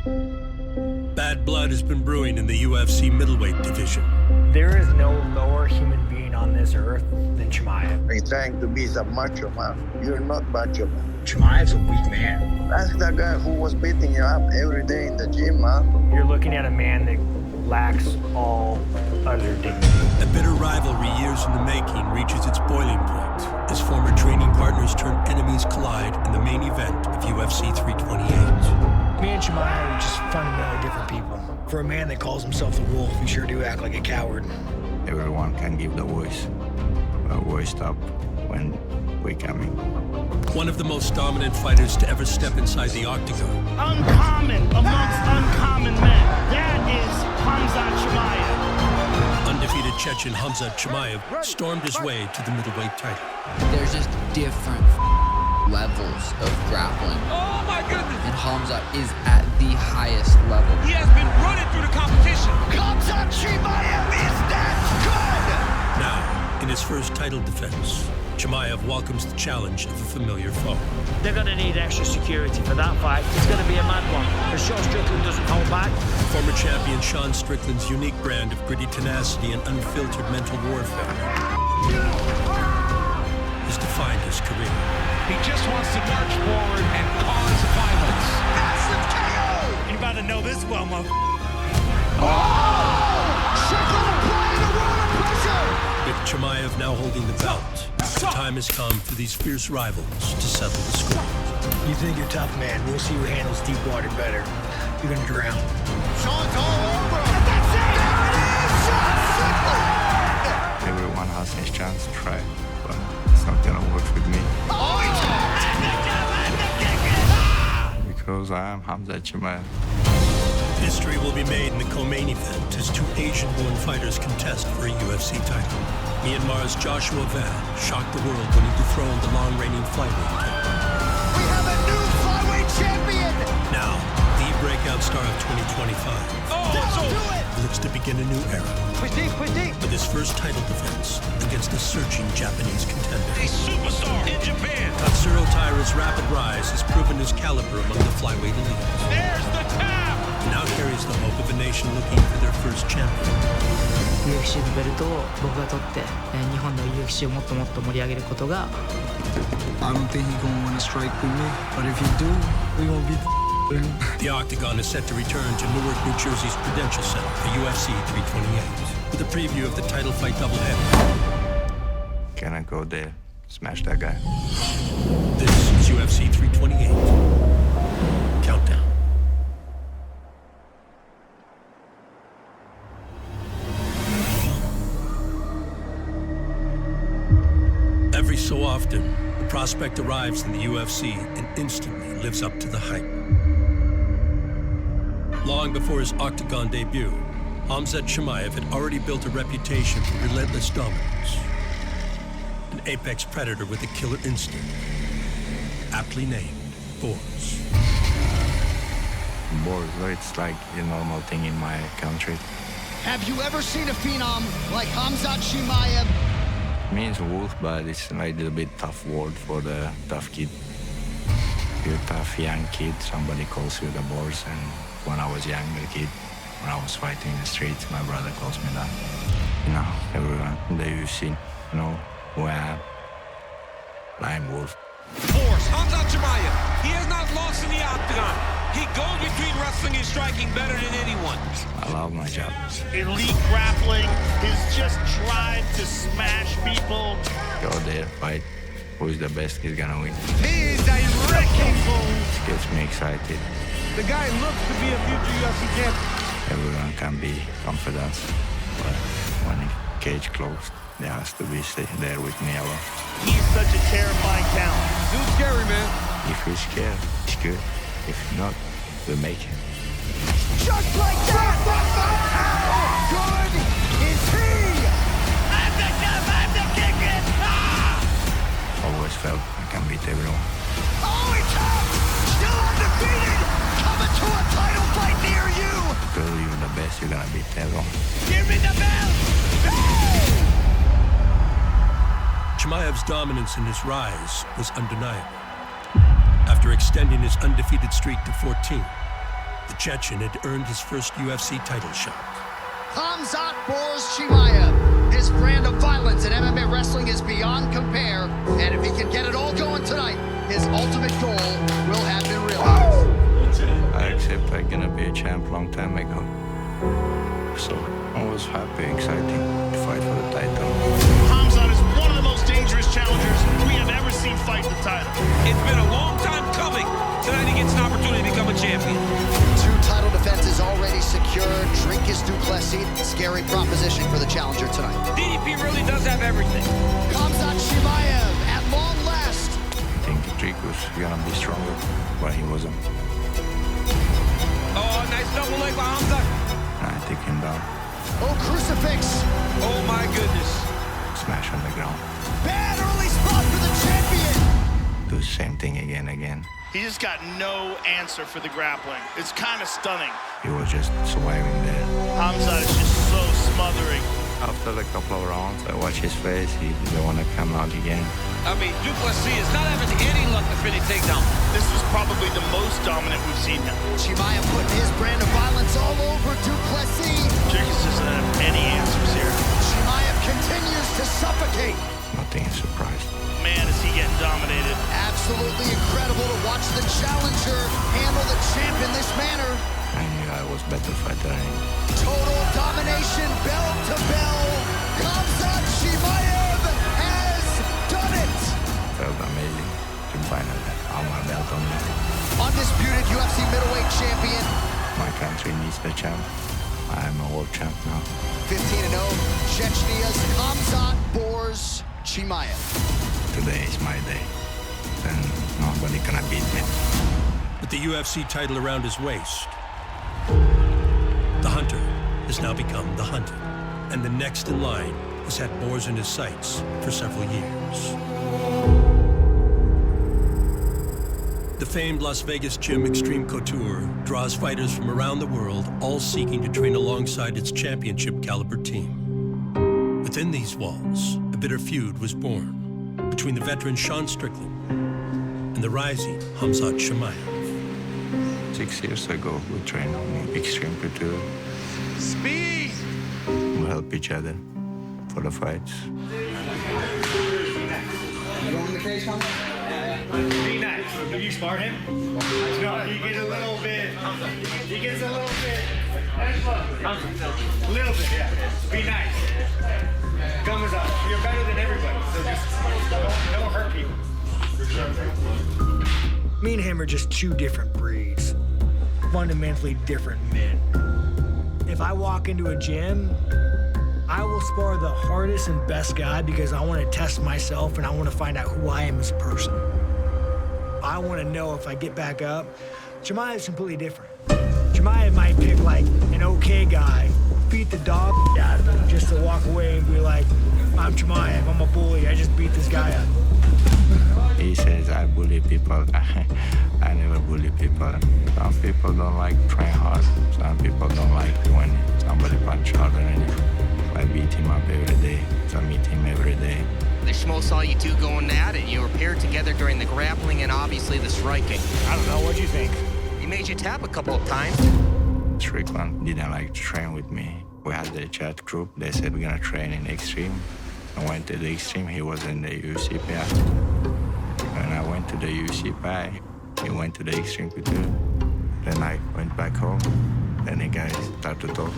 Bad blood has been brewing in the UFC middleweight division. There is no lower human being on this earth than Chimaev. He's trying to be some macho man. You're not macho man. Chimaev's a weak man. Ask that guy who was beating you up every day in the gym, man. You're looking at a man that lacks all other dignity. A bitter rivalry years in the making reaches its boiling point as former training partners turn enemies collide in the main event of UFC 328. Me and Chimaev are just fundamentally different people. For a man that calls himself the Wolf, you sure do act like a coward. Everyone can give the voice. A voice stop when we're coming. One of the most dominant fighters to ever step inside the octagon. Uncommon amongst uncommon men. That is Khamzat Chimaev. Undefeated Chechen Khamzat Chimaev stormed his way to the middleweight title. There's just different levels of grappling. Oh my goodness! And Khamzat is at the highest level. He has been running through the competition. Khamzat Chimaev is that good! Now, in his first title defense, Chimaev welcomes the challenge of a familiar foe. They're going to need extra security for that fight. It's going to be a mad one. For sure, Strickland doesn't hold back. Former champion Sean Strickland's unique brand of gritty tenacity and unfiltered mental warfare has defined his career. He just wants to march forward and cause violence. Massive KO! You about to know this well, motherfucker. Strickland applying the world of pressure! With Chimaev now holding the belt, the time has come for these fierce rivals to settle the score. You think you're tough, man. We'll see who handles deep water better. You're gonna drown. Sean's all over him. That's it! There it is! Sean Strickland! Everyone has his chance to try, but it's not gonna work with me. Oh, he talked! Because I am Khamzat Chimaev. History will be made in the co-main event as two Asian-born fighters contest for a UFC title. Myanmar's Joshua Van shocked the world when he dethroned the long-reigning flyweight champion. We have a new flyweight champion! Now, the breakout star of 2025 looks to begin a new era with his first title defense against a surging Japanese contender. A superstar in Japan. Tatsuro Taira's rapid rise has proven his caliber among the flyweight elite. There's the tap! He now carries the hope of a nation looking for their first champion. UFC のベルトを僕が取って、日本の UFC をもっともっと盛り上げることが I don't think he's gonna win a strike with me, but if he do, we gonna beat the him. The Octagon is set to return to Newark, New Jersey's Prudential Center for UFC 328 with a preview of the title fight doubleheader. Can I go there, smash that guy? This is UFC 328. Countdown. Every so often, the prospect arrives in the UFC and instantly lives up to the hype. Long before his Octagon debut, Khamzat Chimaev had already built a reputation for relentless dominance. An apex predator with a killer instinct, aptly named Boars. Boars, it's like a normal thing in my country. Have you ever seen a phenom like Khamzat Chimaev? Means wolf, but it's like a little bit tough word for the tough kid. You're a tough young kid, somebody calls you the boars, and when I was younger kid, when I was fighting in the streets, my brother calls me that. You know, everyone in the UFC, you know who I am. Lion Wolf. Force, Khamzat Chimaev. He has not lost in the octagon. He goes between wrestling and striking better than anyone. I love my job. Elite grappling is just trying to smash people. Go there, fight. Who's the best is gonna win. He is a wrecking ball. It gets me excited. The guy looks to be a future UFC champion. Everyone can be confident, but when the cage closed, there has to be there with me alone. He's such a terrifying talent. Dude's scary, man. If he's scared, it's good. If not, we'll make it. Just like that! How good is he? I'm the king! Always felt I can beat everyone. Oh, it's up! Still undefeated! Coming to a title fight near you! Because you're the best, you're gonna beat everyone. Give me the belt! Chimaev's dominance in his rise was undeniable. After extending his undefeated streak to 14, The Chechen had earned his first UFC title shot. Khamzat Chimaev. His brand of violence in MMA wrestling is beyond compare, and if he can get it all going tonight, his ultimate goal will have been realized. I accept I'm gonna be a champ long time ago. So I was happy, exciting to fight for the title. Khamzat is one of the most dangerous challengers we have ever seen fight the title. It's been a long time coming. Tonight he gets an opportunity to become a champion. 2 title defenses already secured. Dricus du Plessis, scary proposition for the challenger tonight. DDP really does have everything. Khamzat Chimaev at long last. I think Dricus was gonna be stronger, but he wasn't. Oh, nice double leg by Khamzat. I took him down. Oh, crucifix. Oh, my goodness. Smash on the ground. Bad early spot for the champion. Do the same thing again. He just got no answer for the grappling. It's kind of stunning. He was just surviving there. Khamzat is just so smothering. After a couple of rounds, I watched his face. He didn't want to come out again. I mean, du Plessis is not having any luck to finish takedown. This was probably the most dominant we've seen him. Chimaev putting his brand of violence all over du Plessis. Dricus doesn't have any answers here. Chimaev continues to suffocate. Nothing is surprised. Man, is he getting dominated. Absolutely incredible to watch the challenger handle the champ in this manner. I knew I was better fighter than him. Total domination, bell to bell. Khamzat Chimaev has done it. Felt amazing to finally have my belt on me. Undisputed UFC middleweight champion. My country needs the champ. I am a world champ now. 15-0, Chechenia's Khamzat Chimaev. Today is my day, and nobody gonna beat me. With the UFC title around his waist, the hunter has now become the hunted. And the next in line has had boars in his sights for several years. The famed Las Vegas gym Extreme Couture draws fighters from around the world, all seeking to train alongside its championship caliber team. Within these walls, a bitter feud was born between the veteran Strickland and the rising Khamzat Chimaev. 6 years ago, we trained in Extreme Couture. Speed! We help each other for the fights. Be nice. Did you spar him? No, he gets a little bit. He gets a little bit. A little bit, yeah. Be nice. Thumbs up. You're better than everybody, so just don't hurt people. Me and him are just 2 different breeds. Fundamentally different men. If I walk into a gym, I will spar the hardest and best guy because I want to test myself and I want to find out who I am as a person. I want to know if I get back up. Chimaev's completely different. Chimaev might pick like an okay guy, beat the dog out of him just to walk away and be like, I'm Chimaev, I'm a bully, I just beat this guy up. He says I bully people. I never bully people. Some people don't like trying hard. Some people don't like when somebody punch harder than him. I beat him up every day. So I meet him every day. The Schmo saw you two going at it. You were paired together during the grappling and obviously the striking. I don't know, what'd you think? He made you tap a couple of times. Strickland didn't like to train with me. We had the chat group. They said we're gonna train in Extreme. I went to the Extreme. He was in the UFC pack. When I went to the UFC pack, he went to the Extreme Couture. Then I went back home. Then the guys started to talk.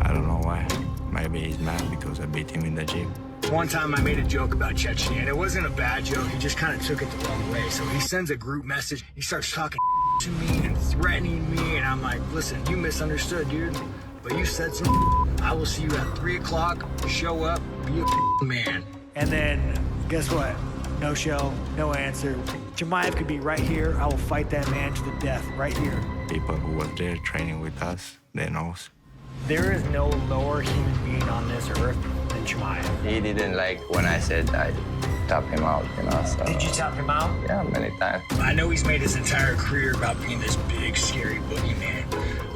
I don't know why. Maybe he's mad because I beat him in the gym. One time I made a joke about Chechnya, and it wasn't a bad joke. He just kind of took it the wrong way. So he sends a group message. He starts talking to me and threatening me, and I'm like, listen, you misunderstood, dude. But you said some. I will see you at 3 o'clock. Show up, be a man. And then, guess what? No show, no answer. Chimaev could be right here. I will fight that man to the death, right here. People who were there training with us, they know. There is no lower human being on this earth than Chimaev. He didn't like when I said I tap him out, you know, so. Did you tap him out? Yeah, many times. I know he's made his entire career about being this big, scary boogeyman.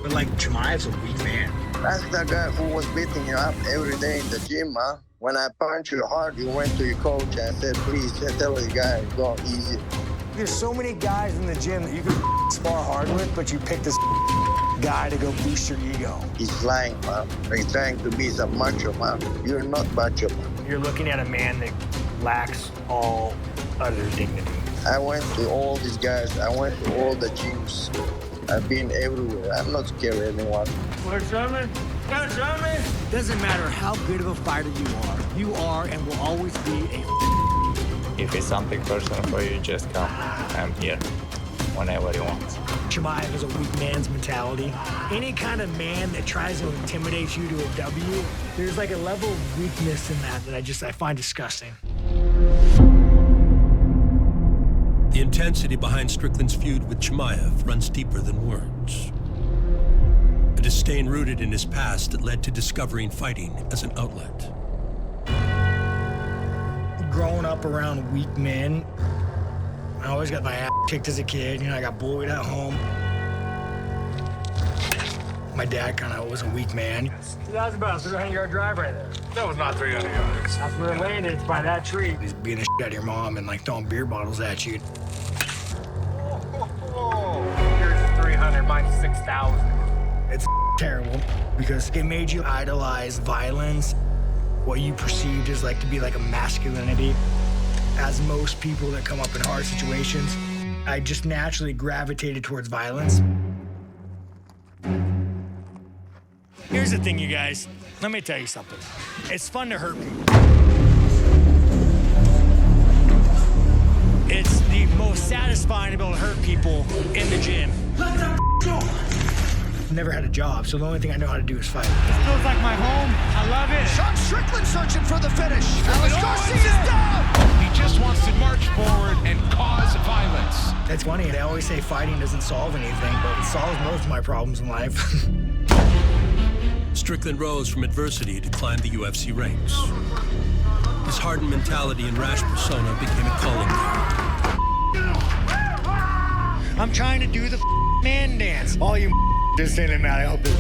But, like, Chimaev's a weak man. That's the guy who was beating you up every day in the gym, huh? When I punch you hard, you went to your coach and said, please tell the guy, go easy. There's so many guys in the gym that you can spar hard with, but you pick this guy to go boost your ego. He's lying, man. He's trying to be some macho man. You're not macho man. You're looking at a man that lacks all other dignity. I went to all these guys. I went to all the gyms. I've been everywhere. I'm not scared of anyone. Where's German? Got German? Doesn't matter how good of a fighter you are and will always be a. If it's something personal for you, just come. I'm here whenever you want. Chimaev has a weak man's mentality. Any kind of man that tries to intimidate you to a W, there's like a level of weakness in that I find disgusting. The intensity behind Strickland's feud with Chimaev runs deeper than words. A disdain rooted in his past that led to discovering fighting as an outlet. Growing up around weak men, I always got my ass kicked as a kid. You know, I got bullied at home. My dad kind of was a weak man. That was about a 300-yard drive right there. That was not 300 yards. That's where it landed. It's by that tree. He's beating the shit out of your mom and like throwing beer bottles at you. Here's 300, mine's 6,000. It's terrible because it made you idolize violence, what you perceived as like to be like a masculinity. As most people that come up in hard situations, I just naturally gravitated towards violence. Here's the thing, you guys. Let me tell you something. It's fun to hurt people. It's the most satisfying to be able to hurt people in the gym. Let that go. Never had a job, so the only thing I know how to do is fight. This feels like my home. I love it. Sean Strickland searching for the finish. Alex Garcia's down. He just wants to march forward and cause violence. It's funny, I always say fighting doesn't solve anything, but it solves most of my problems in life. Strickland rose from adversity to climb the UFC ranks. His hardened mentality and rash persona became a calling card. I'm trying to do the man dance. All you just saying to me, I hope this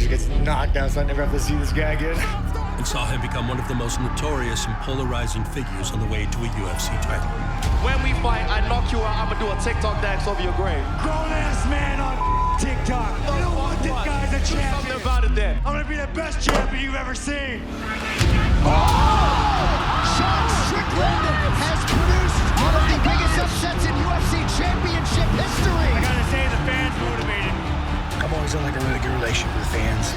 gets knocked out so I never have to see this guy again. And saw him become one of the most notorious and polarizing figures on the way to a UFC title. When we fight, I knock you out, I'm gonna do a TikTok dance over your grave. Grown-ass man on TikTok. You don't want this guy's a champion. Do something about it then. I'm gonna be the best champion you've ever seen. Sean Strickland has produced one of the biggest upsets in UFC championship history. I gotta say, the fans motivated. I've always had like a really good relationship with fans.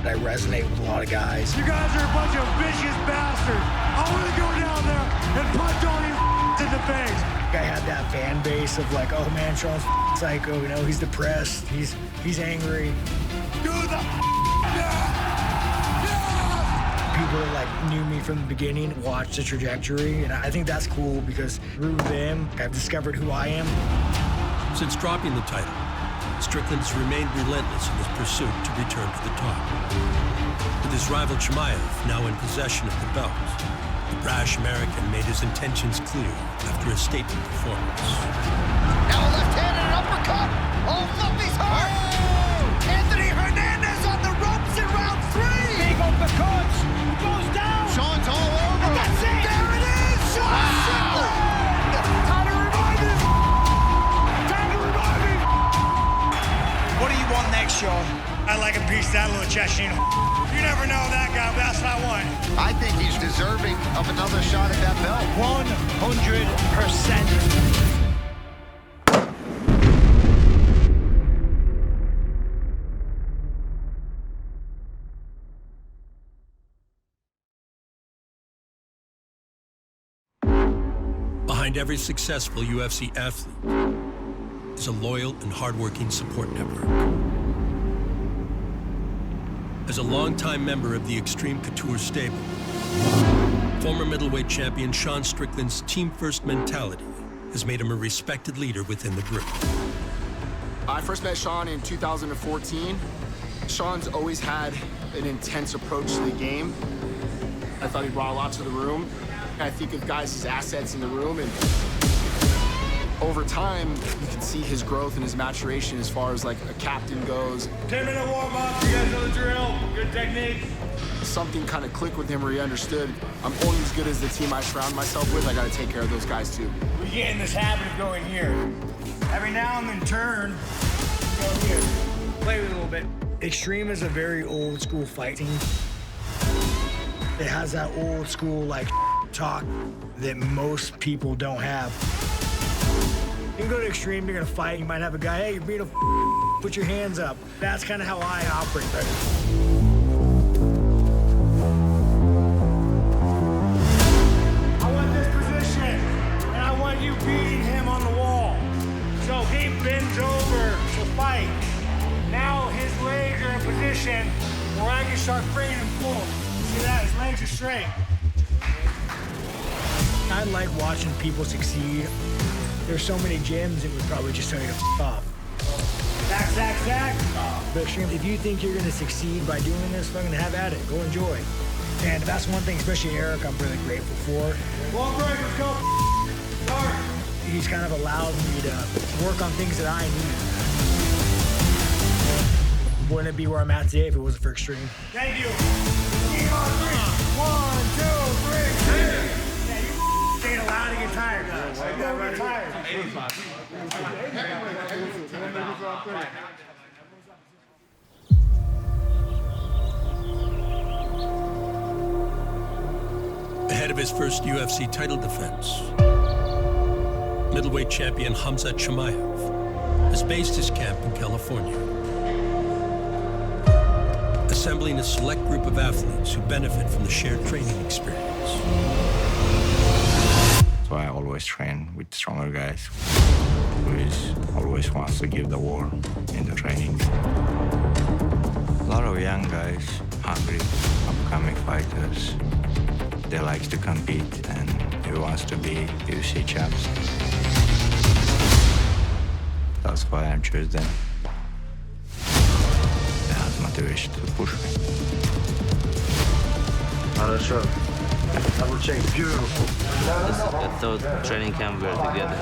I resonate with a lot of guys. You guys are a bunch of vicious bastards. I want to go down there and punch all you in the face. I had that fan base of like, oh man, Sean's psycho. You know, he's depressed. He's angry. Do the people that like knew me from the beginning, watched the trajectory, and I think that's cool because through them, I've discovered who I am. Since dropping the title, Strickland has remained relentless in his pursuit to return to the top. With his rival Chimaev now in possession of the belt, the brash American made his intentions clear after a statement performance. Now a left hand and an uppercut. Oh, Luffy's hurt. Oh! Anthony Hernandez on the ropes in round 3. Big uppercuts. He goes down. Sean's all over. And that's it. There it is. Sean Strickland. Time to revive him. Time to revive him. What do you want next, Sean? I'd like a piece of that little Cheshire. You never know that guy, but that's what I want. I think he's deserving of another shot at that belt. 100%. Behind every successful UFC athlete is a loyal and hardworking support network. As a longtime member of the Extreme Couture stable, former middleweight champion Sean Strickland's team-first mentality has made him a respected leader within the group. I first met Sean in 2014. Sean's always had an intense approach to the game. I thought he brought a lot to the room. I think of guys as assets in the room, and over time, you can see his growth and his maturation as far as like a captain goes. 10-minute warm-up, you guys know the drill. Good technique. Something kind of clicked with him where he understood, I'm only as good as the team I surround myself with. I got to take care of those guys too. We get in this habit of going here. Every now and then turn. Go here. Play with it a little bit. Extreme is a very old school fight team. It has that old school like talk that most people don't have. You can go to Extreme, you're gonna fight, you might have a guy, hey, you're being a put your hands up. That's kind of how I operate. I want this position, and I want you beating him on the wall. So he bends over to fight. Now his legs are in position where I can start freeing him full. See that? His legs are straight. I like watching people succeed. There's so many gyms that would probably just tell you to f off. Sack, sack, sack. But if you think you're gonna succeed by doing this, fucking have at it. Go enjoy. And that's one thing, especially Eric, I'm really grateful for. Wall break, let's go. Start. He's kind of allowed me to work on things that I need. Wouldn't be where I'm at today if it wasn't for Extreme. Thank you. 1, 2, 3, 4. Staying allowed to get tired. Get tired. Ahead of his first UFC title defense, middleweight champion Chimaev has based his camp in California, assembling a select group of athletes who benefit from the shared training experience. So I always train with stronger guys who always wants to give the war in the training. A lot of young guys, hungry, upcoming fighters. They like to compete and he wants to be UFC champs. That's why I choose them. They have motivation to push me. Хорошо. Double check, beautiful. This is the third training camp we're together,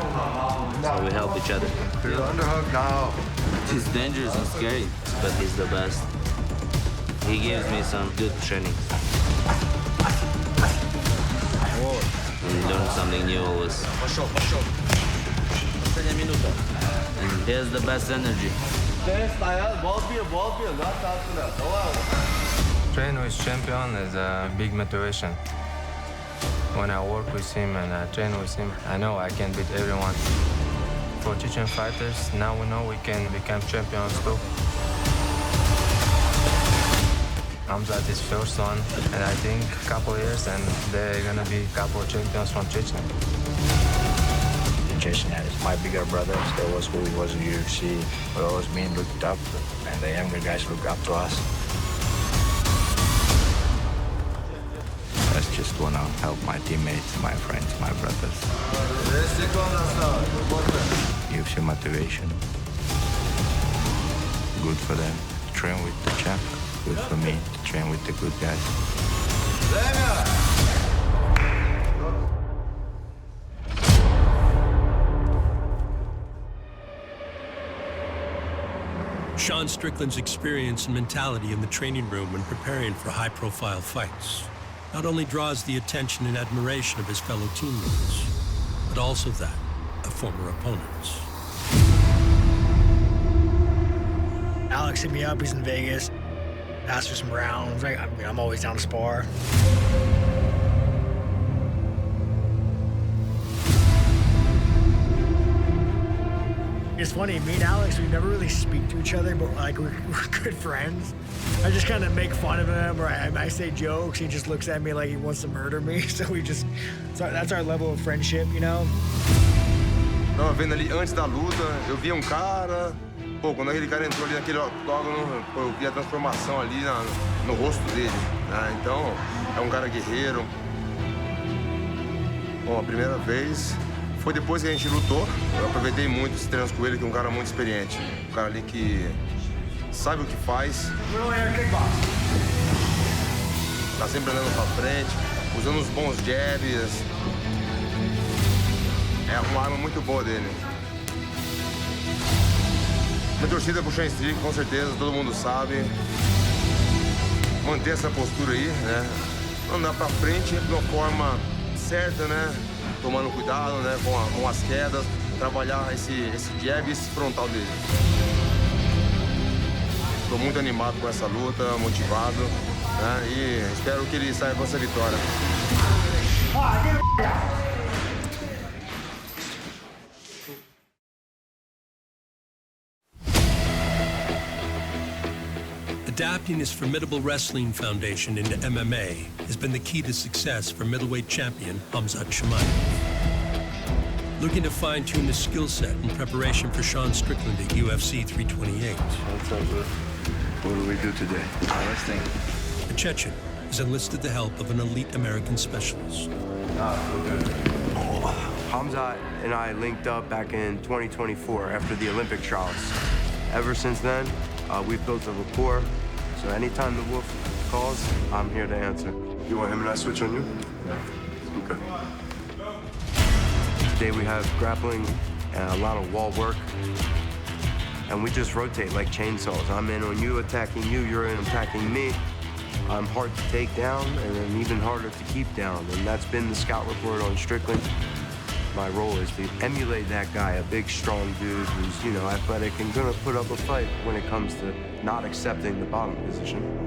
so we help each other. You're underhook now. He's dangerous and scary, but he's the best. He gives me some good training. We learn something new always. And he has the best energy. Train with champion is a big motivation. When I work with him and I train with him, I know I can beat everyone. For Chechen fighters, now we know we can become champions too. Hamzat is first one, and I think a couple years and they're gonna be a couple of champions from Chechen. In Chechnya is my bigger brothers. That was who was in UFC. We always been looked up, and the younger guys look up to us. I just wanna help my teammates, my friends, my brothers. UFC motivation. Good for them. Train with the champ. Good for me to train with the good guys. Sean Strickland's experience and mentality in the training room when preparing for high-profile fights not only draws the attention and admiration of his fellow teammates, but also that of former opponents. Alex hit me up, he's in Vegas, asked for some rounds. I'm always down to spar. It's funny, me and Alex, we never really speak to each other, but like we're good friends. I just kind of make fun of him, or I say jokes, he just looks at me like he wants to murder me, so that's our level of friendship, you know? Não, vendo ali antes da luta, eu via cara, quando aquele cara entrou ali naquele octógono, eu vi a transformação ali no rosto dele, né? Então, é cara guerreiro. Bom, a primeira vez foi depois que a gente lutou. Eu aproveitei muito os treinos com ele, que é cara muito experiente. Cara ali que sabe o que faz. Tá sempre andando pra frente, usando os bons jabs. É uma arma muito boa dele. Minha torcida pro Sean Strickland, com certeza, todo mundo sabe. Manter essa postura aí, né? Andar pra frente de uma forma certa, né? Tomando cuidado, né, com as quedas, trabalhar esse jab e esse frontal dele. Estou muito animado com essa luta, motivado, né? E espero que ele saia com essa vitória. Adapting his formidable wrestling foundation into MMA has been the key to success for middleweight champion Khamzat Chimaev. Looking to fine-tune his skill set in preparation for Sean Strickland at UFC 328. What's up, bro? What do we do today? Wrestling. The Chechen has enlisted the help of an elite American specialist. Khamzat and I linked up back in 2024 after the Olympic trials. Ever since then, we've built a rapport. So anytime the Wolf calls, I'm here to answer. You want him and I switch on you? Yeah. Okay. Today we have grappling and a lot of wall work. And we just rotate like chainsaws. I'm in on you, attacking you, you're in attacking me. I'm hard to take down and then even harder to keep down. And that's been the scout report on Strickland. My role is to emulate that guy, a big, strong dude who's, you know, athletic and gonna put up a fight when it comes to not accepting the bottom position.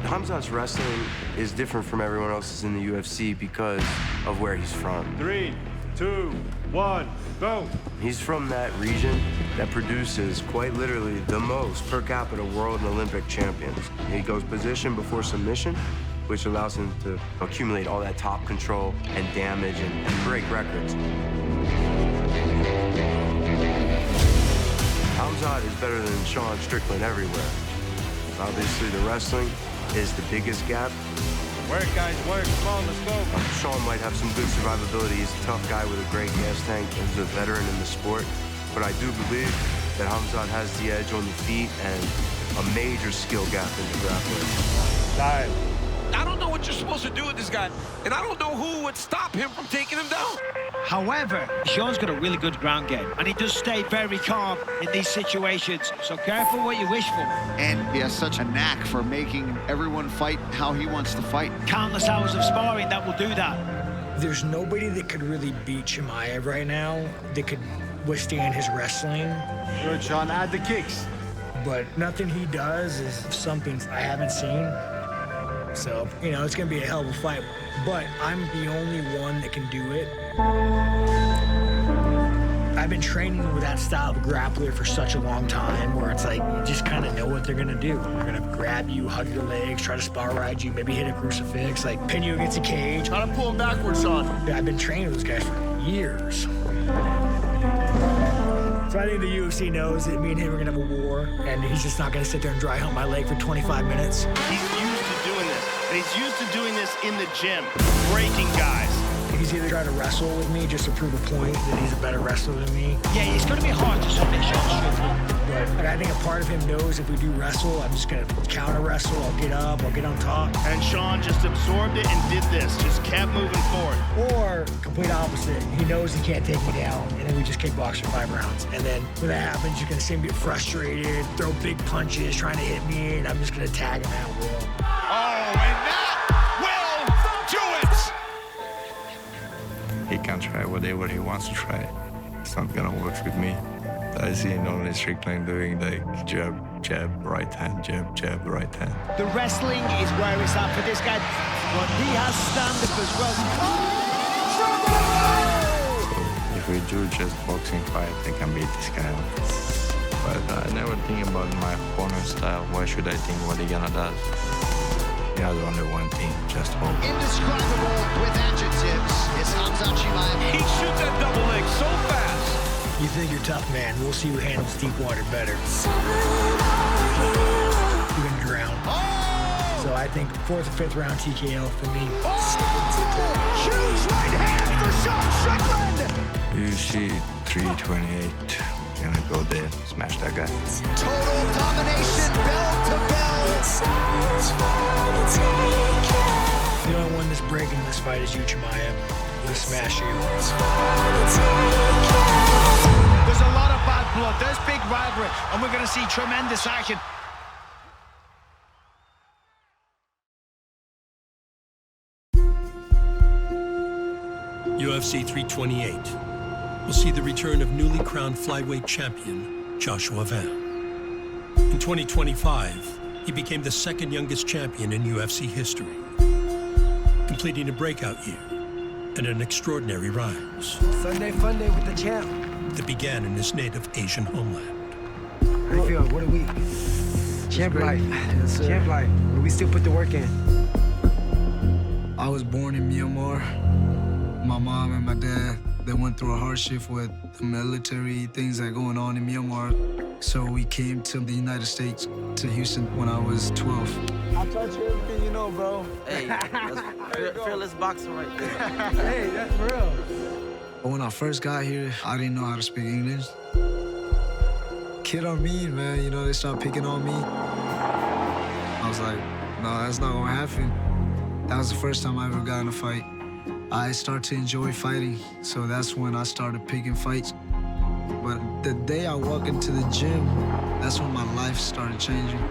Khamzat's wrestling is different from everyone else's in the UFC because of where he's from. 3, 2, 1, go! He's from that region that produces, quite literally, the most per capita world and Olympic champions. He goes position before submission, which allows him to accumulate all that top control and damage and break records. Khamzat is better than Sean Strickland everywhere. Obviously, the wrestling is the biggest gap. Work, guys, work. Come on, let's go. Sean might have some good survivability. He's a tough guy with a great gas tank. He's a veteran in the sport. But I do believe that Khamzat has the edge on the feet and a major skill gap in the grappling. Time. I don't know what you're supposed to do with this guy, and I don't know who would stop him from taking him down. However, Sean's got a really good ground game, and he does stay very calm in these situations, so careful what you wish for. And he has such a knack for making everyone fight how he wants to fight. Countless hours of sparring that will do that. There's nobody that could really beat Chimaev right now that could withstand his wrestling. Good, Sean, add the kicks. But nothing he does is something I haven't seen. So, you know, it's going to be a hell of a fight. But I'm the only one that can do it. I've been training with that style of grappler for such a long time where it's like you just kind of know what they're going to do. They're going to grab you, hug your legs, try to spar ride you, maybe hit a crucifix, like pin you against a cage. Try to pull him backwards, Sean. I've been training with those guys for years. So I think the UFC knows that me and him are going to have a war, and he's just not going to sit there and dry hump my leg for 25 minutes. He's used to doing this, and he's used to doing this in the gym, breaking guys. He's either trying to wrestle with me just to prove a point that he's a better wrestler than me. Yeah, it's going to be hard to submit Sean Strickland. But like, I think a part of him knows if we do wrestle, I'm just going to counter wrestle. I'll get up, I'll get on top. And Sean just absorbed it and did this, just kept moving forward. Or complete opposite. He knows he can't take me down, and then we just kickbox for 5 rounds. And then when that happens, you're going to see him get frustrated, throw big punches, trying to hit me, and I'm just going to tag him out. Oh, and that will do it! He can try whatever he wants to try. It's not gonna work with me. I see only Strickland doing like jab, jab, right hand, jab, jab, right hand. The wrestling is where it's at for this guy, but he has stand-up as well. So if we do just boxing fight, I can beat this guy. But I never think about my opponent's style. Why should I think what he gonna do? He has only one thing, just hope. Indescribable with adjectives is Khamzat Chimaev. He shoots that double leg so fast. You think you're tough, man. We'll see who handles deep water better. You're gonna drown. Oh! So I think 4th or 5th round TKO for me. Oh! Huge right hand for Sean Strickland! UFC 328. Gonna go there, smash that guy. Total domination, bell to bell. The only one that's breaking this fight is you, Chimaev. We'll smash you. There's a lot of bad blood. There's big rivalry, and we're going to see tremendous action. UFC 328 will see the return of newly crowned flyweight champion Joshua Van. In 2025, he became the second youngest champion in UFC history, completing a breakout year and an extraordinary rise. Sunday fun day with the champ. That began in his native Asian homeland. How do you feel? What a week. Champ life. Yes, champ life. But we still put the work in. I was born in Myanmar. My mom and my dad, they went through a hardship with the military, things that are going on in Myanmar. So we came to the United States, to Houston, when I was 12. I'll touch everything you know, bro. Hey, that's fearless boxing right there. Hey, that's real. When I first got here, I didn't know how to speak English. Kid are mean, man. You know, they started picking on me. I was like, no, that's not gonna happen. That was the first time I ever got in a fight. I started to enjoy fighting, so that's when I started picking fights. But the day I walked into the gym, that's when my life started changing.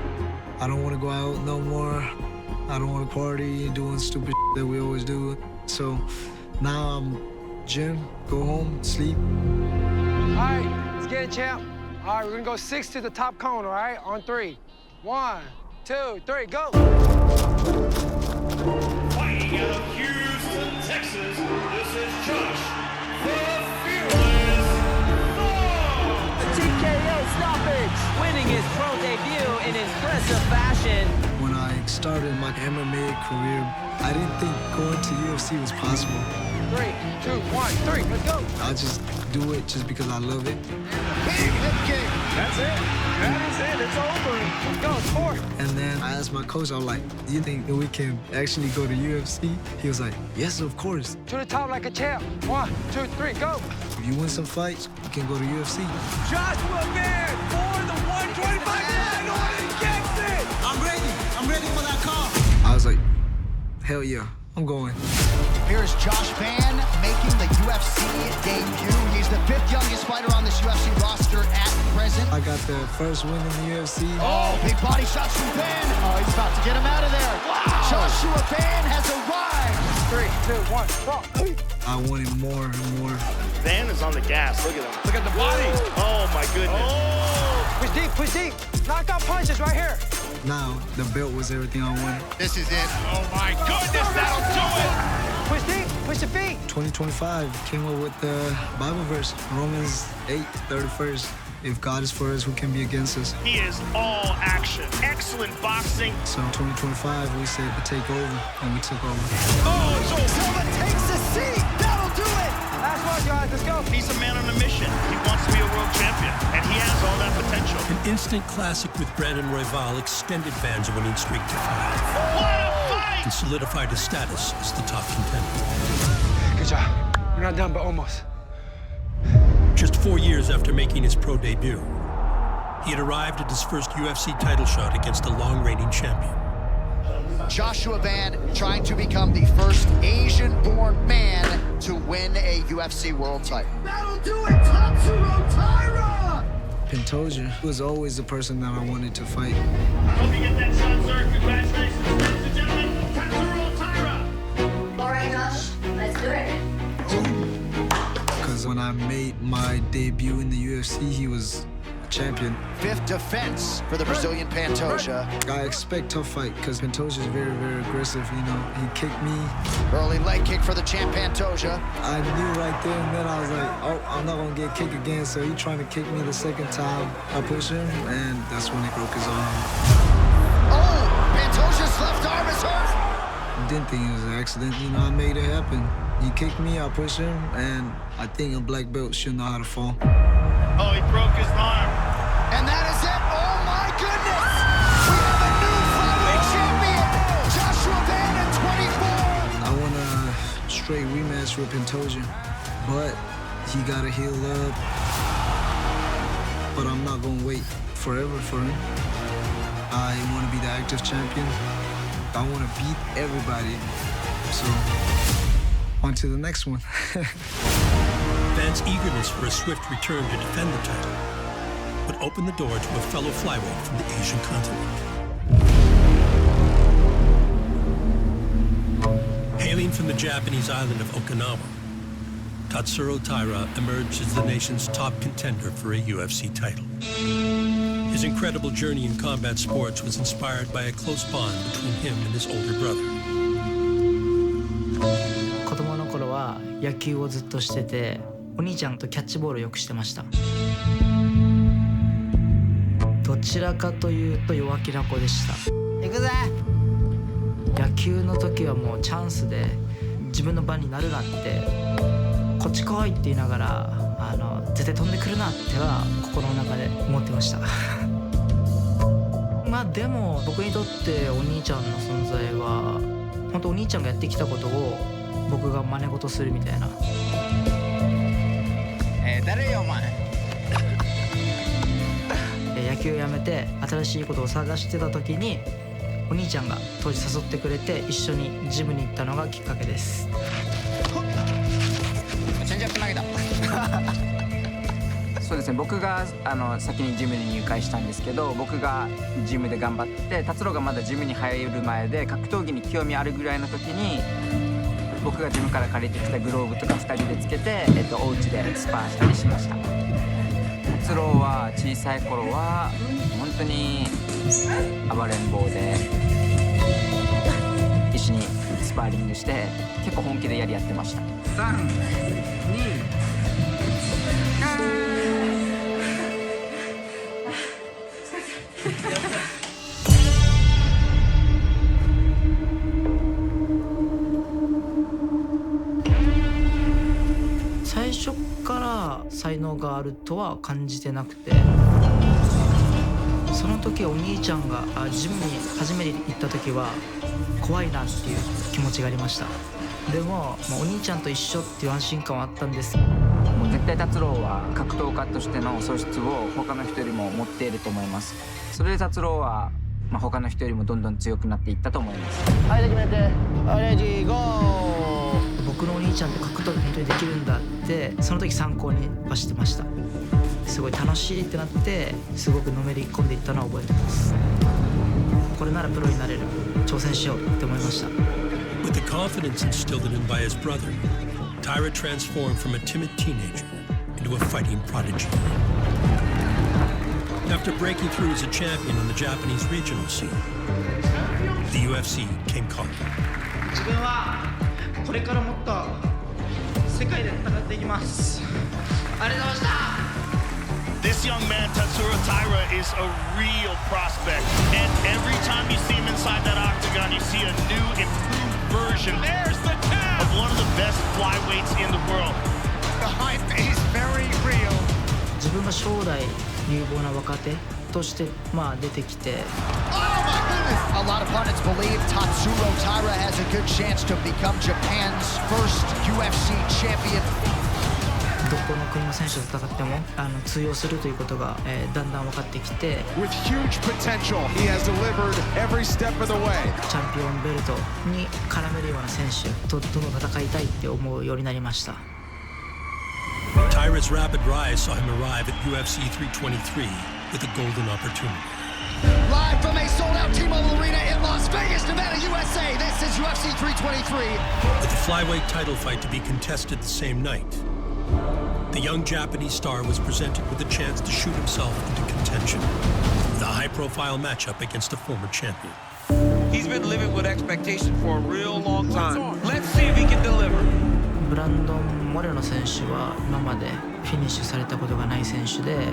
I don't want to go out no more. I don't want to party, doing stupid shit that we always do. So now I'm gym, go home, sleep. All right, let's get it, champ. All right, we're gonna go 6 to the top cone, all right? On 3. 1, 2, 3, go. Fighting out of Houston, Texas, this is Josh, the Fearless Thor. TKO stoppage, winning his pro debut in impressive fashion. When I started my MMA career, I didn't think going to UFC was possible. 3, 2, 1, 3, let's go. I just do it just because I love it. Big hip kick. That's it. That is it. It's over. Let's go, it's 4. And then I asked my coach, I was like, do you think that we can actually go to UFC? He was like, yes, of course. To the top like a champ. 1, 2, 3, go. If you win some fights, you can go to UFC. Joshua Van for the 125 title and gets it. I'm ready for that call. I was like, hell yeah, I'm going. Here is Josh Van making the UFC debut. He's the 5th youngest fighter on this UFC roster at present. I got the first win in the UFC. Oh, big body shots from Van. Oh, he's about to get him out of there. Wow. Joshua Van has arrived. 3, 2, 1, fall. I wanted more and more. Van is on the gas. Look at him. Look at the body. Oh, my goodness. Oh. Push deep, push deep. Knockout punches right here. Now, the belt was everything I wanted. This is it. Oh, my goodness. That'll do it. Push deep, push your feet. 2025 came up with the Bible verse, Romans 8:31. If God is for us, who can be against us? He is all action. Excellent boxing. So 2025, we said to take over, and we took over. Oh, it's over. Silva takes the seat. That'll do it. Last one, guys, let's go. He's a man on a mission. He wants to be a world champion, and he has all that potential. An instant classic with Brandon Royval extended Van's winning streak to 5. What a fight! And solidified his status as the top contender. Good job. We're not done, but almost. Just 4 years after making his pro debut, he had arrived at his first UFC title shot against the long-reigning champion. Joshua Van trying to become the first Asian-born man to win a UFC world title. That'll do it, Tatsuro Taira! Pantoja was always the person that I wanted to fight. Hope you get that shot, sir. Congratulations, ladies and gentlemen. Tatsuro Taira. All right, Josh, let's do it. Because when I made my debut in the UFC, he was a champion. 5th defense for the Brazilian Pantoja. I expect tough fight because Pantoja is very, very aggressive. You know, he kicked me. Early leg kick for the champ Pantoja. I knew right there and then I was like, oh, I'm not going to get kicked again. So he trying to kick me the second time. I pushed him, and that's when he broke his arm. Oh, Pantoja's left arm is hurt. I didn't think it was an accident. You know, I made it happen. He kicked me, I pushed him, and I think a black belt should know how to fall. Oh, he broke his arm. And that is it. Oh, my goodness. We have a new flyweight champion, Joshua Van at 24. I want a straight rematch with Pantoja, but he got to heal up. But I'm not going to wait forever for him. I want to be the active champion. I want to beat everybody. So, on to the next one. Van's eagerness for a swift return to defend the title would open the door to a fellow flyweight from the Asian continent. Hailing from the Japanese island of Okinawa, Tatsuro Taira emerged as the nation's top contender for a UFC title. His incredible journey in combat sports was inspired by a close bond between him and his older brother. 子供の頃は野球をずっとしてて、お兄ちゃんとキャッチボールをよくしてました。どちらかというと弱気な子でした。行くぜ。野球の時はもうチャンスで自分の番になるなって、こっち来いって言いながら絶対飛んでくるなっては心の中で思ってました。まあでも僕にとってお兄ちゃんの存在は本当お兄ちゃんがやってきたことを僕が真似事するみたいな。誰よお前。野球やめて新しいことを探してた時にお兄ちゃんが当時誘ってくれて一緒にジムに行ったのがきっかけです。チェンジアップ投げた。そうですね、僕が先にジムに入会したんですけど、僕がジムで頑張って達郎がまだジムに入る前で格闘技に興味あるぐらいの時に僕がジムから借りてきたグローブとか2人でつけて、お家でスパーしたりしました。達郎は小さい頃は本当に暴れん坊で一緒にスパーリングして結構本気でやってました。3、2、最初から才能があるとは感じてなくて、その時お兄ちゃんがジムに初めて行った時は怖いなっていう気持ちがありました。でも、お兄ちゃんと一緒っていう安心感はあったんです。もう絶対達郎は格闘家としての素質を他の人よりも持っていると思います。それで達郎は、他の人よりもどんどん強くなっていったと思います。はい、決めて、レディーゴー。僕のお兄ちゃんって格闘技本当にできるんだってその時参考にはしてました。すごい楽しいってなってすごくのめり込んでいったのは覚えてます。これならプロになれる、挑戦しようって思いました。 With the confidence instilled in him by his brother, Taira transformed from a timid teenager into a fighting prodigy. After breaking through as a champion on the Japanese regional scene, the UFC came calling. 自分はこれからもっと世界で戦っていきます。ありがとうございました。 This young man, Tatsuro Taira, is a real prospect. And every time you see him inside that octagon, you see a new, improved version. There's the tap! Of one of the best flyweights in the world. The hype is very real. 自分が将来有望な若手として出てきて。 A lot of pundits believe Tatsuro Taira has a good chance to become Japan's first UFC champion. どこの国の選手と戦っても通用するということが、だんだん分かってきて With huge potential, he has delivered every step of the way. チャンピオンベルトに絡めるような選手とどんどん戦いたいって思うようになりました。 Taira's rapid rise saw him arrive at UFC 323 with a golden opportunity. Live from a sold-out T-Mobile Arena in Las Vegas, Nevada, USA, this is UFC 323. With the flyweight title fight to be contested the same night, the young Japanese star was presented with a chance to shoot himself into contention with a high-profile matchup against a former champion. He's been living with expectation for a real long time. Let's see if he can deliver. ブランドン・モレノ選手は今までフィニッシュされたことがない選手で、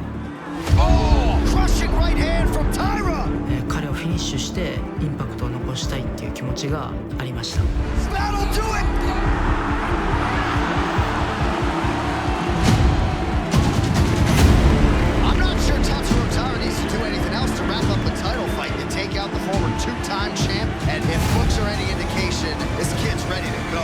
Crushing right hand from Taira. 彼をフィニッシュしてインパクトを残したいっていう気持ちがありました。 That'll do it. I'm not sure Tatsuro Taira needs to do anything else to wrap up the title fight to take out the former two-time champ. And if looks are any indication, this kid's ready to go.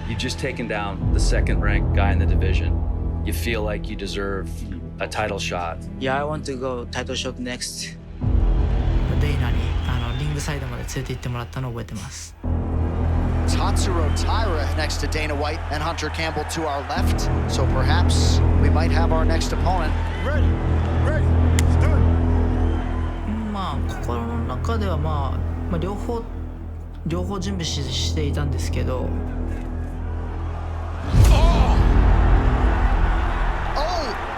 You've just taken down the second-ranked guy in the division. You feel like you deserve a title shot. Yeah, I want to go title shot next. デイナにリングサイドまで連れて行ってもらったのを覚えてます。 Tatsuro Taira next to Dana White and Hunter Campbell to our left. So perhaps we might have our next opponent. Ready, start. 心の中では両方準備していたんですけど。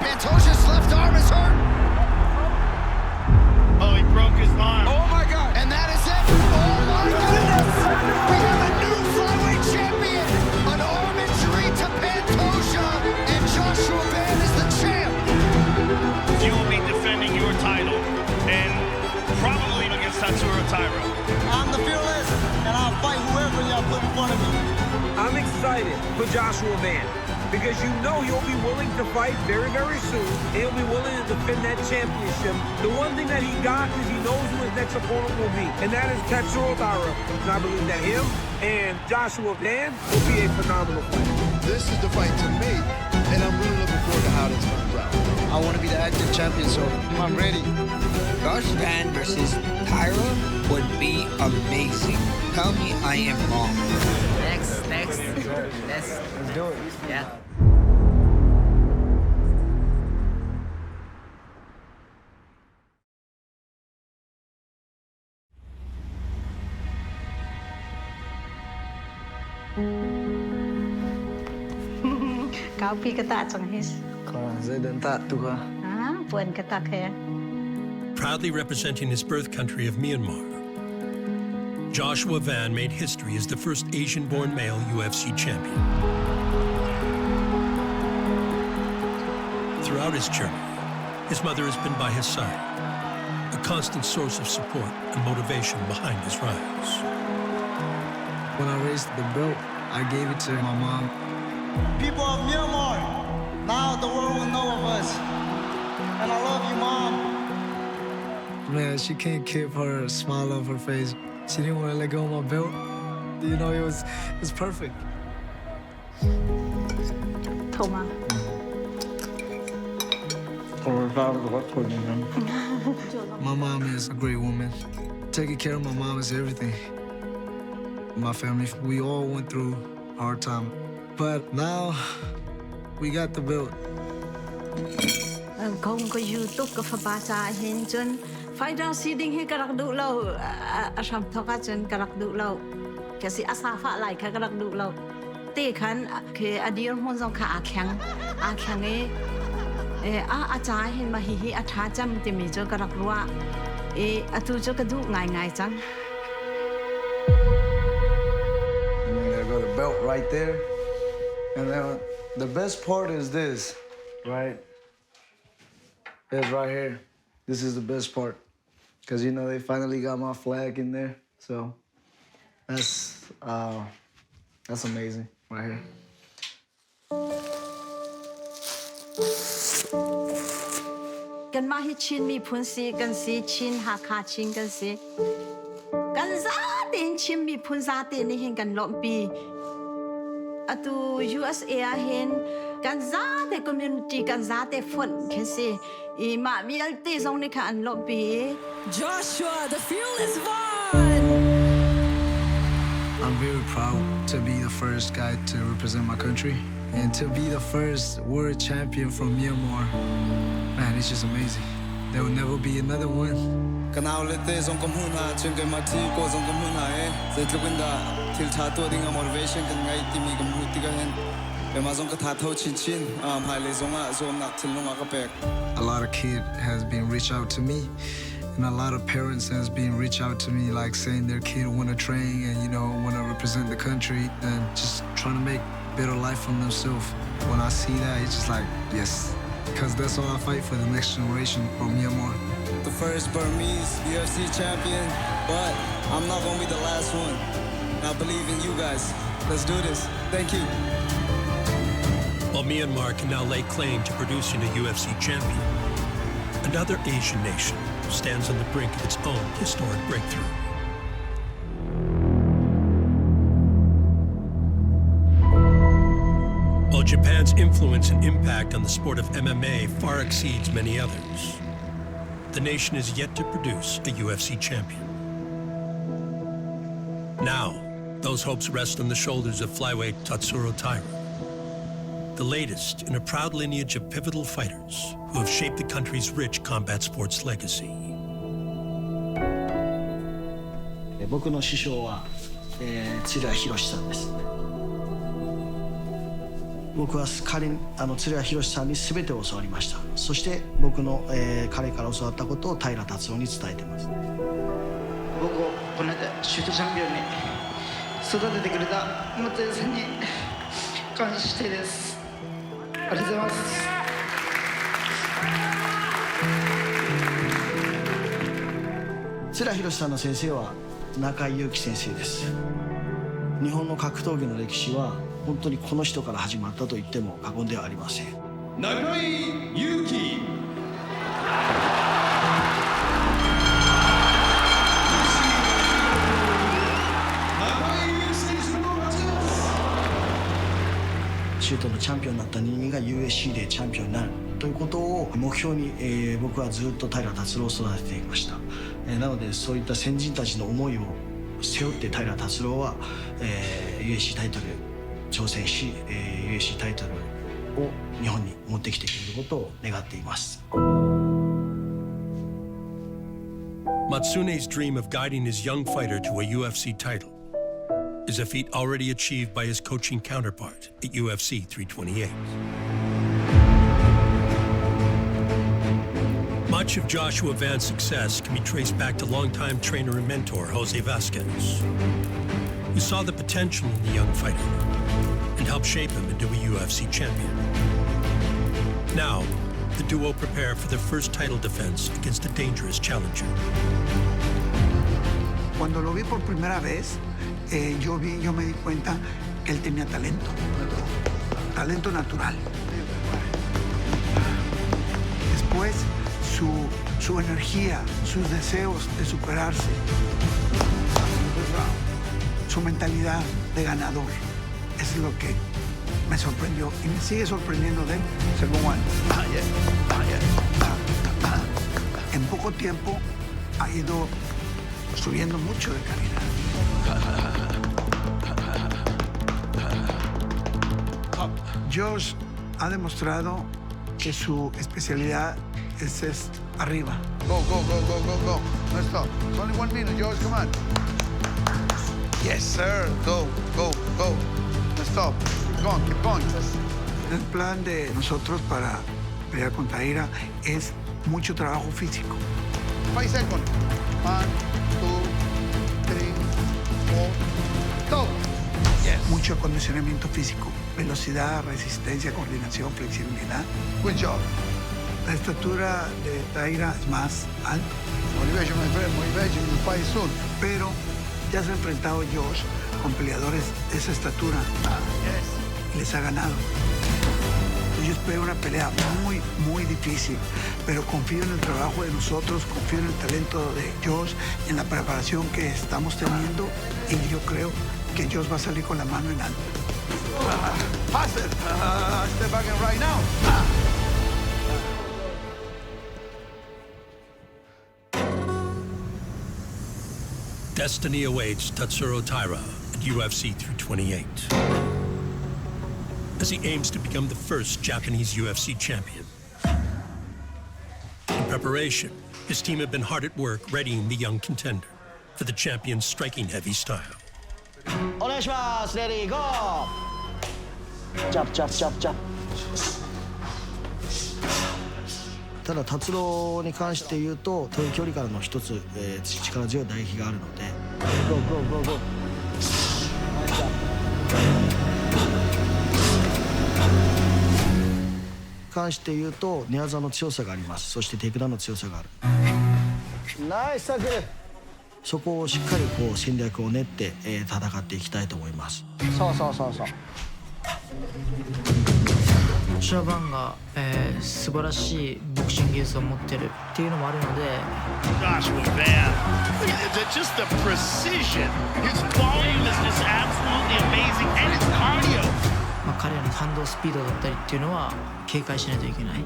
Pantosia's left arm is hurt. Oh, he broke his arm. Oh my God! And that is it. Oh my goodness! We have a new flyweight champion. An arm injury to Pantosia, and Joshua Van is the champ. You will be defending your title, and probably against Tatsuro Taira. I'm the fearless, and I'll fight whoever y'all put in front of me. I'm excited for Joshua Van, because you know he'll be willing to fight very, very soon. He'll be willing to defend that championship. The one thing that he got is he knows who his next opponent will be, and that is Tatsuro Taira. And I believe that him and Joshua Van will be a phenomenal fight. This is the fight to make, and I'm really looking forward to how this comes out. I want to be the active champion, so I'm ready. Josh Van versus Taira would be amazing. Tell me I am wrong. Next. Let's do it. Yeah. Kau pi kata chang his. Puan kata kaya. Proudly representing his birth country of Myanmar, Joshua Van made history as the first Asian-born male UFC champion. Throughout his journey, his mother has been by his side, a constant source of support and motivation behind his rise. When I raised the belt, I gave it to my mom. People of Myanmar, now the world will know of us. And I love you, Mom. Man, she can't keep her smile off her face. She didn't want to let go of my belt. You know, it was perfect. Thoma. My mom is a great woman. Taking care of my mom is everything. My family, we all went through a hard time. But now, we got the belt. Kung ko YouTube ka fabasa hin chun fighter seeding hi karak du lo asam thoka chun karak du lo kasi asafa lai ka karak du lo te khan ke adir mon jong kha akhyang e acha hin ma hi atha cham ti mi jo karak ruwa e atu jo ka du ngai chang. And then there go the belt right there. And then the best part is this, right? It's right here. This is the best part. Because, you know, they finally got my flag in there. So that's amazing right here. Kan ma hi chin mi phun si kan si chin ha kha chin kan si kan za tin chin mi phun za tin ni hin kan lom pi atu USA hin kan za te community kan za te phun kan si I ma mi al te zong ni kha an lom pi Joshua the fearless one. I'm very proud to be the first guy to represent my country and to be the first world champion from Myanmar. Man, it's just amazing. There will never be another one. Kanao lete zong komhuna chunke mati ko zong komhuna zetlugunda til thato dinga motivation kan ngai timi komhuti ka hen bema zong ka thatho chin phale zonga zom nak thilunga ka pek. A lot of kids has been reach out to me, and a lot of parents has been reach out to me, like saying their kid want to train and, you know, want to represent the country and just trying to make better life for themselves. When I see that, it's just like, yes, because that's all I fight for, the next generation from Myanmar. The first Burmese UFC champion, but I'm not gonna be the last one. I believe in you guys. Let's do this. Thank you. While Myanmar can now lay claim to producing a UFC champion, another Asian nation stands on the brink of its own historic breakthrough. While Japan's influence and impact on the sport of MMA far exceeds many others, the nation is yet to produce a UFC champion. Now, those hopes rest on the shoulders of flyweight Tatsuro Taira, the latest in a proud lineage of pivotal fighters who have shaped the country's rich combat sports legacy. 僕の師匠は、鶴谷博さんです。僕は鶴谷博さんに全てを教わりました。そして僕の、彼から教わったことを平達郎に伝えてます。僕をこの間シュートチャンピオンに育ててくれた松江さんに感謝してです。ありがとうございます。鶴谷博さんの先生は中井祐樹先生です。日本の格闘技の歴史は本当にこの人から始まったと言っても過言ではありません。中井祐樹。シュートのチャンピオンになった人間が USC でチャンピオンになるということを目標に、僕はずっと平達郎を育てていました。なのでそういった先人たちの思いを背負って平達郎は、USC タイトル挑戦し、USC タイトルを日本に持ってきてくれることを願っています。Matsune's dream of guiding his young fighter to a UFC title is a feat already achieved by his coaching counterpart at UFC 328. Much of Joshua Van's success can be traced back to longtime trainer and mentor Jose Vasquez, who saw the potential in the young fighter and helped shape him into a UFC champion. Now, the duo prepare for their first title defense against a dangerous challenger. Cuando lo vi por primera vez, yo me di cuenta que él tenía talento natural. Después, su energía, sus deseos de superarse, su mentalidad de ganador, eso es lo que me sorprendió y me sigue sorprendiendo de él. En poco tiempo ha ido subiendo mucho de calidad. Josh ha demostrado que su especialidad es arriba. Go. No stop. It's only 1 minute, Josh. Come on. Yes, sir. Go. No stop. Keep going. El plan de nosotros para pelear con Taira es mucho trabajo físico. 5 seconds. 1, 2, 3, 4. Go. Yes. Mucho acondicionamiento físico. Velocidad, resistencia, coordinación, flexibilidad. Good job. La estatura de Taira es más alta. Motivation, my friend. Motivation. You fight soon. Pero ya se ha enfrentado Josh con peleadores de esa estatura. Y les ha ganado. Yo espero una pelea muy difícil, pero confío en el trabajo de nosotros, confío en el talento de Josh, en la preparación que estamos teniendo, y yo creo que Josh va a salir con la mano en alto. Pass it. Step back and right now. Destiny awaits Tatsuro Taira at UFC 328 as he aims to become the first Japanese UFC champion. In preparation, his team have been hard at work readying the young contender for the champion's striking heavy style. お願いします。レディーゴー。ジャンプ。ただ達郎に関して言うと遠い距離からの一つ、力強い打撃があるので。ゴー。関して言うと寝技の強さがあります。そしてテイクダウンの強さがある。ナイスタックル。そこをしっかり戦略を練って、戦っていきたいと思います。そう。シャバンが、素晴らしいボクシング技術を持ってるっていうのもあるので。Joshua Van, just the precision, his volume is just absolutely amazing, and his cardio. 彼らの反動スピードだったりっていうのは警戒しないといけない。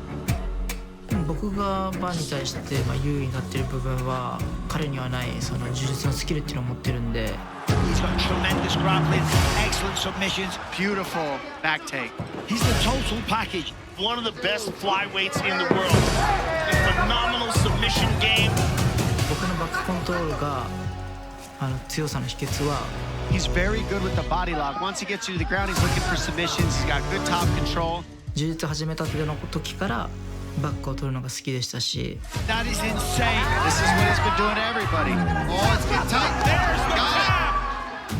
僕がバンに対して、優位になっている部分は彼にはないその呪術のスキルっていうのを持ってるんで。He's got tremendous grappling, excellent submissions, beautiful back take. He's the total package. One of the best flyweights in the world. A phenomenal submission game. 僕のバックコントロールが強さの秘訣は He's very good with the body lock. Once he gets you to the ground, he's looking for submissions. He's got good top control. 柔術始めたての時からバックを取るのが好きでしたし That is insane. This is what he's been doing to everybody. Oh, it's getting tight. There's the tap.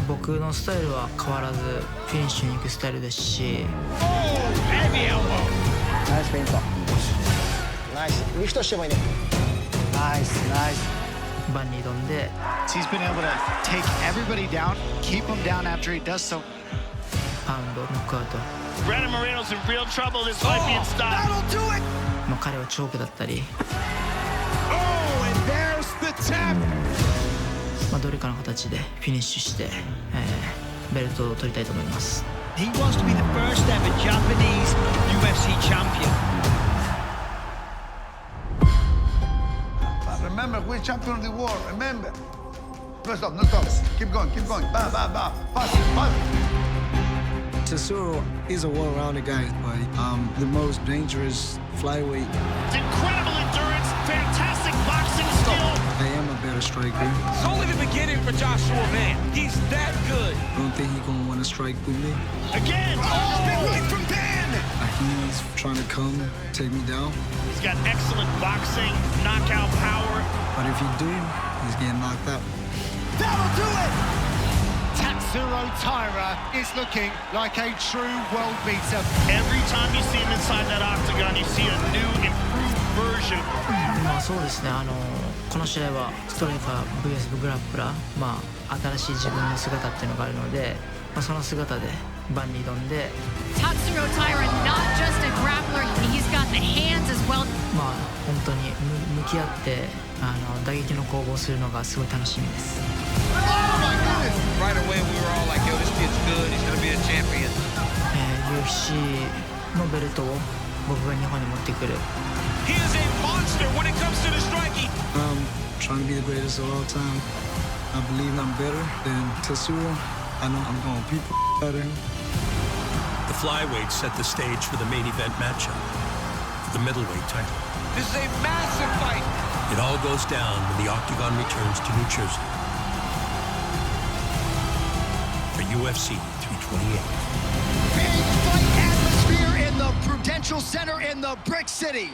僕のスタイルは変わらずフィニッシュに行くスタイルですし Oh, heavy elbow. Nice painful. Nice. リフトしてもいいね。Nice, nice. バンに挑んで He's been able to take everybody down, keep them down after he does so. パウンドノックアウト Brandon Moreno's in real trouble. This might be in stop. That'll do it. 彼はチョークだったり Oh, and there's the tap. どれかの形でフィニッシュして、ベルトを取りたいと思います He wants to be the first ever Japanese UFC champion. Remember, we're champion of the world. Remember. No stop, no stop. Keep going, keep going. Ba, ba, ba. Fast, fast. Tatsuro is a well-rounded guy, but the most dangerous flyweight. Incredible endurance, fantastic boxing skill. I am a better striker. It's only the beginning for Joshua, man. He's that good. I don't think he's gonna want to strike with me. Again. Oh, big right from Dan. He's trying to come take me down. He's got excellent boxing, knockout power. But if he do, he's getting knocked out. That'll do it. Tatsuro Taira is looking like a true world beater. Every time you see him inside that octagon, you see a new, improved version. そうですねこの試合はストライカー VS グラップラー新しい自分の姿っていうのがあるのでその姿でバンに挑んで Tatsuro Taira, not just a grappler, he's got the hands as well. 本当に向き合って打撃の攻防するのがすごい楽しみです Right away, we were all like, yo, this kid's good. He's going to be a champion. UFC のベルトを僕が日本に持ってくる He is a monster when it comes to the striking. I'm trying to be the greatest of all time. I believe I'm better than Tatsuro. I know I'm going to beat out of him. The flyweights set the stage for the main event matchup for the middleweight title. This is a massive fight. It all goes down when the octagon returns to New Jersey for UFC 328. Big fight atmosphere in the Prudential Center in the Brick City.